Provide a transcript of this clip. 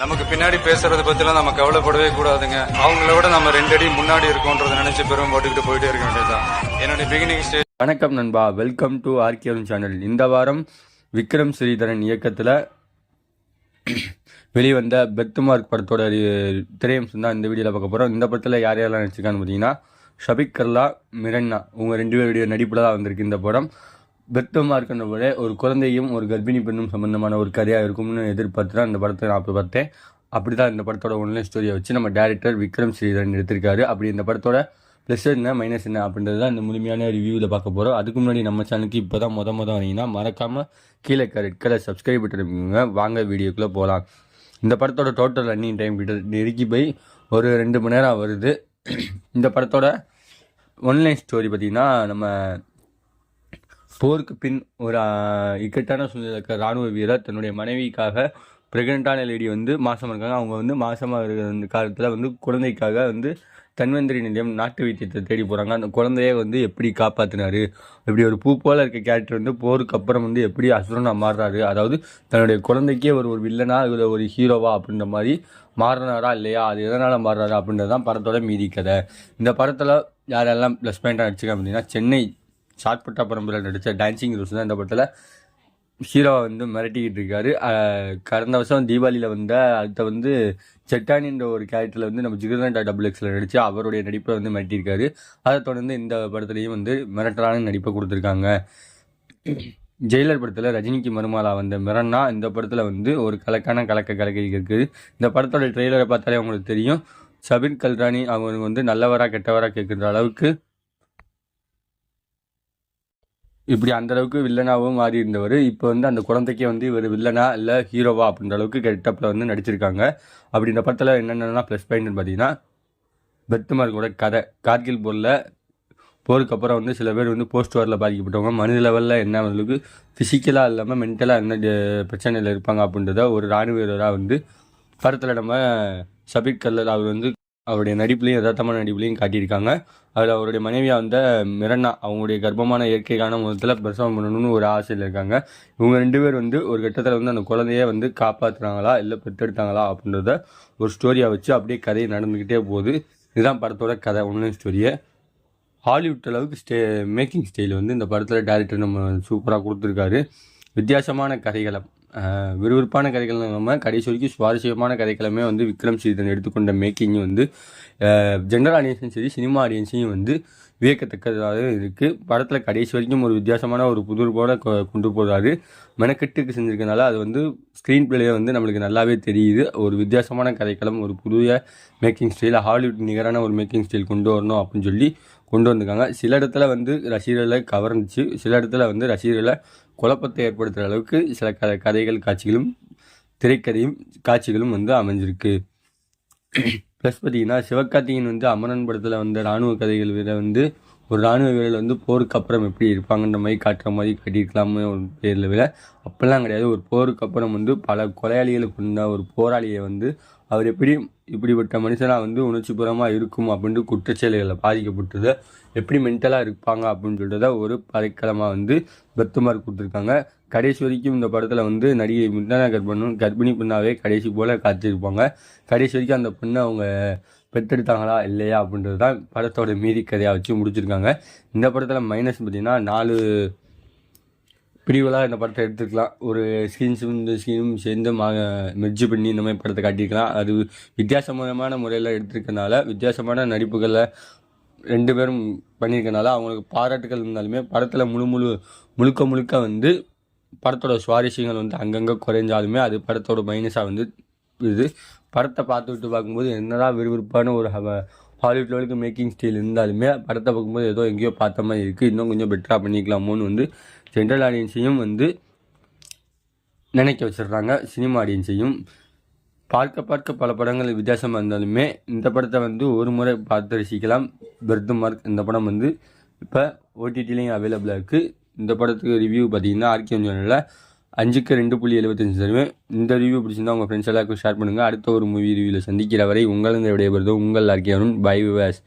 நமக்கு பின்னாடி பேசுறதை பத்திலாம் நம்ம கவலைப்படவே கூடாதுங்க. அவங்கள விட நம்ம 2 அடி முன்னாடி இருக்கோன்றதை நினைச்சு பெரும் போட்டுக்கிட்டு போயிட்டே இருக்க வேண்டியதுதான். என்னுடைய பிகினிங் ஸ்டேஜ். வணக்கம் நண்பா, வெல்கம் டு ஆர்கேஎம் சேனல். இந்த வாரம் விக்ரம் ஸ்ரீதரன் இயக்கத்தில் வெளிவந்த பெர்த்மார்க் படத்தோட திரையம்சம் தான் இந்த வீடியோவில் பார்க்க போகிறோம். இந்த படத்தில் யார் யாரெல்லாம் நடிச்சிருக்கான்னு பார்த்தீங்கன்னா ஷபிக் கர்லா, மிரன்னா, உங்கள் 2 பேருடைய நடிப்பில் தான் வந்திருக்கு இந்த படம். பெர்த்மார்க்ன்ற போல ஒரு குழந்தையும் ஒரு கர்ப்பிணி பெண்ணும் சம்பந்தமான ஒரு கதையாக இருக்கும்னு எதிர்பார்த்து தான் இந்த படத்தை நான் அப்போ பார்த்தேன். அப்படி தான் இந்த படத்தோட ஒன்லைன் ஸ்டோரியை வச்சு நம்ம டேரக்டர் விக்ரம் ஸ்ரீதரன் எடுத்திருக்காரு. அப்படி இந்த படத்தோட ப்ளஸ் என்ன மைனஸ் என்ன அப்படின்றது தான் இந்த முழுமையான ரிவ்யூவில் பார்க்க போகிறோம். அதுக்கு முன்னாடி நம்ம சேனலுக்கு இப்போ தான் மொதல் வரீங்கன்னா மறக்காமல் கீழே ரெட் கலர் சப்ஸ்கிரைப் பண்ணிருப்பீங்க. வாங்க வீடியோக்குள்ளே போகலாம். இந்த படத்தோட டோட்டல் ரன்னிங் டைம் நெருக்கி போய் ஒரு 2 மணி நேரம் வருது. இந்த படத்தோட ஒன்லைன் ஸ்டோரி பார்த்திங்கன்னா, நம்ம போருக்கு பின் ஒரு இக்கட்டான சூழ்நிலை இருக்க இராணுவ வீரர் தன்னுடைய மனைவிக்காக ப்ரெக்னெண்ட்டான லேடி மாதமாக இருக்காங்க. அவங்க மாதமாக இருக்கிற காலத்தில் குழந்தைக்காக தன்வந்திரி நிலையம் நாட்டு வைத்தியத்தை தேடி போகிறாங்க. அந்த குழந்தைய எப்படி காப்பாற்றினார், இப்படி ஒரு பூ போல் இருக்க கேரக்டர் போருக்கு அப்புறம் எப்படி அசுரனாக மாறுறாரு, அதாவது தன்னுடைய குழந்தைக்கே ஒரு வில்லனா இல்லை ஒரு ஹீரோவா அப்படின்ற மாதிரி மாறினாரா இல்லையா, அது எதனால் மாறுறாரு அப்படின்றது தான் படத்தோட மீதி கதை. இந்த படத்தில் யாரெல்லாம் ப்ளஸ் பாயிண்டாக நடிச்சிருக்காங்க அப்படின்னா, சென்னை ஷாட்பட்டா பரம்பரையில் நடித்த டான்சிங் ரோஸ் தான் இந்த படத்தில் ஹீரோவை மிரட்டிக்கிட்டு இருக்காரு. கடந்த வருஷம் தீபாவளியில் அடுத்த செட்டானின்ற ஒரு கேரக்டரில் நம்ம ஜிகர்தண்டா XXL நடித்து அவருடைய நடிப்பை மிரட்டியிருக்காரு. அதை தொடர்ந்து இந்த படத்துலேயும் மிரட்டலான நடிப்பை கொடுத்துருக்காங்க. ஜெயிலர் படத்தில் ரஜினிக்கு மருமகளா வந்த மிரன்னா இந்த படத்தில் ஒரு கலக்க இருக்குது. இந்த படத்தோட ட்ரெய்லரை பார்த்தாலே உங்களுக்கு தெரியும். ஷபிக் கல்ரானி அவங்க நல்லவரா கெட்டவரா கேட்குற அளவுக்கு இப்படி அந்தளவுக்கு வில்லனாகவும் மாறி இருந்தவர் இப்போ அந்த குழந்தைக்கே இவர் வில்லனா இல்லை ஹீரோவா அப்படின்ற அளவுக்கு கெட்டப்பில் நடிச்சிருக்காங்க. அப்படி இந்த படத்தில் என்னென்னலாம் ப்ளஸ் பாயிண்ட்னு பார்த்தீங்கன்னா, பெர்த்மார்க்கோட கதை. கார்கில் போருக்கு அப்புறம் சில பேர் போஸ்ட் வாரில் பாதிக்கப்பட்டவங்க மனித லெவலில் என்ன அவங்களுக்கு ஃபிசிக்கலாக இல்லாமல் மென்டலாக என்ன பிரச்சனையில் இருப்பாங்க அப்படின்றத ஒரு இராணுவ வீரராக படத்தில் நம்ம ஷபிக் கர்லா அவர் அவருடைய நடிப்புலையும் யதார்த்தமான நடிப்புலையும் காட்டியிருக்காங்க. அதில் அவருடைய மனைவியாக மிரன்னா அவங்களுடைய கர்ப்பமான இயற்கைக்கான முதல்ல பிரசவம் பண்ணணும்னு ஒரு ஆசையில் இருக்காங்க. இவங்க 2 பேர் ஒரு கட்டத்தில் அந்த குழந்தைய காப்பாற்றுறாங்களா இல்லை பெற்றெடுத்தாங்களா அப்படின்றத ஒரு ஸ்டோரியாக வச்சு அப்படியே கதையை நடந்துக்கிட்டே போகுது. இதுதான் படத்தோட கதை, ஒன்லைன் ஸ்டோரியை. ஹாலிவுட் அளவுக்கு மேக்கிங் ஸ்டைல் இந்த படத்தில் டேரக்டர் நம்ம சூப்பராக கொடுத்துருக்காரு. வித்தியாசமான கதைகளை, விறுவிறுப்பான கதைகள் இல்லாமல் கடைசி வரைக்கும் சுவாரஸ்யமான கதைகளுமே விக்ரம் ஸ்ரீதரன் எடுத்துக்கொண்ட மேக்கிங்கும் ஜென்ரல் ஆடியன்ஸையும் சரி சினிமா ஆடியன்ஸையும் வியக்கத்தக்கதாக இருக்குது. படத்தில் கடைசி வரைக்கும் ஒரு வித்தியாசமான ஒரு புதுர்போட கொண்டு போகிறாரு. மெனக்கெட்டுக்கு செஞ்சுருக்கனால அது ஸ்க்ரீன் பிளேயே நம்மளுக்கு நல்லாவே தெரியுது. ஒரு வித்தியாசமான கதைக்களம், ஒரு புதிய மேக்கிங் ஸ்டைல், ஹாலிவுட் நிகரான ஒரு மேக்கிங் ஸ்டைல் கொண்டு வரணும் அப்படின்னு சொல்லி கொண்டு வந்திருக்காங்க. சில இடத்துல ரசிகர்களை கவர்ந்துச்சு, சில இடத்துல ரசிகர்களை குழப்பத்தை ஏற்படுத்துகிற அளவுக்கு சில கதைகள் காட்சிகளும் திரைக்கதையும் காட்சிகளும் அமைஞ்சிருக்கு. ப்ளஸ் பார்த்தீங்கன்னா, சிவகார்த்திகேயன் அமரன் படத்தில் இராணுவ கதைகள் வீர ஒரு இராணுவ வீரர் போருக்கு அப்புறம் எப்படி இருப்பாங்கன்ற மாதிரி காட்டுற மாதிரி காட்டியிருக்கலாமே ஒரு பேரில் விட, அப்படிலாம் கிடையாது. ஒரு போருக்கு அப்புறம் பல கொலையாளிகளை கொண்ட ஒரு போராளியை அவர் இப்படிப்பட்ட மனுஷனாக உணர்ச்சிபூர்வமாக இருக்கும் அப்படின்ட்டு குற்றச்செயல்களில் பாதிக்கப்பட்டதை எப்படி மென்டலாக இருப்பாங்க அப்படின்னு சொல்கிறத ஒரு படைக்கலமாக பெர்த்மார்க் கொடுத்துருக்காங்க. கடைசி வரைக்கும் இந்த படத்தில் நடிகை மிரன்னா கர்ப்பிணி பெண்ணாவே கடைசி போல் காத்திருப்பாங்க. கடைசி வரைக்கும் அந்த பெண்ணை அவங்க பெற்றெடுத்தாங்களா இல்லையா அப்படின்றது தான் படத்தோட மீதி கதையாக வச்சு முடிச்சிருக்காங்க. இந்த படத்தில் மைனஸ் பார்த்திங்கன்னா 4 பிரிவுகளாக இந்த படத்தை எடுத்துக்கலாம். ஒரு ஸ்க்ரீன்ஸும் இந்த ஸ்க்ரீனும் சேர்ந்து மெர்ஜ் பண்ணி இந்த மாதிரி படத்தை காட்டியிருக்கலாம். அது வித்தியாசமான முறையில் எடுத்திருக்கனால, வித்தியாசமான நடிப்புகளில் 2 பேரும் பண்ணியிருக்கனால அவங்களுக்கு பாராட்டுகள் இருந்தாலுமே படத்தில் முழுக்க படத்தோட சுவாரஸ்யங்கள் அங்கங்கே குறைஞ்சாலுமே அது படத்தோட மைனஸாக இது. படத்தை பார்த்துக்கிட்டு பார்க்கும்போது என்னதான் விறுவிறுப்பான ஒரு ஹாலிவுட் லெவலுக்கு மேக்கிங் ஸ்டைல் இருந்தாலுமே படத்தை பார்க்கும்போது ஏதோ எங்கேயோ பார்த்த மாதிரி இருக்குது, இன்னும் கொஞ்சம் பெட்டராக பண்ணிக்கலாமோன்னு ஜென்ரல் ஆடியன்ஸையும் நினைக்க வச்சிடுறாங்க. சினிமா ஆடியன்ஸையும் பார்க்க பல படங்கள் வித்தியாசமாக இருந்தாலுமே இந்த படத்தை ஒரு முறை பார்த்து ரசிக்கலாம். பெர்த்மார்க் இந்த படம் இப்போ OTTலையும் அவைலபிளாக இருக்குது. இந்த படத்துக்கு ரிவ்யூ பார்த்தீங்கன்னா ஆர்கேஎம் சேனலில் 5க்கு 2.75 தருவேன். இந்த ரிவ்யூ பிடிச்சிருந்தா உங்கள் ஃப்ரெண்ட்ஸ் எல்லாருக்கும் ஷேர் பண்ணுங்கள். அடுத்த ஒரு மூவி ரிவ்யூவில் சந்திக்கிற வரை உங்கள் விடைபெறுதோ உங்கள் ஆர்கேஎம். By Vilas.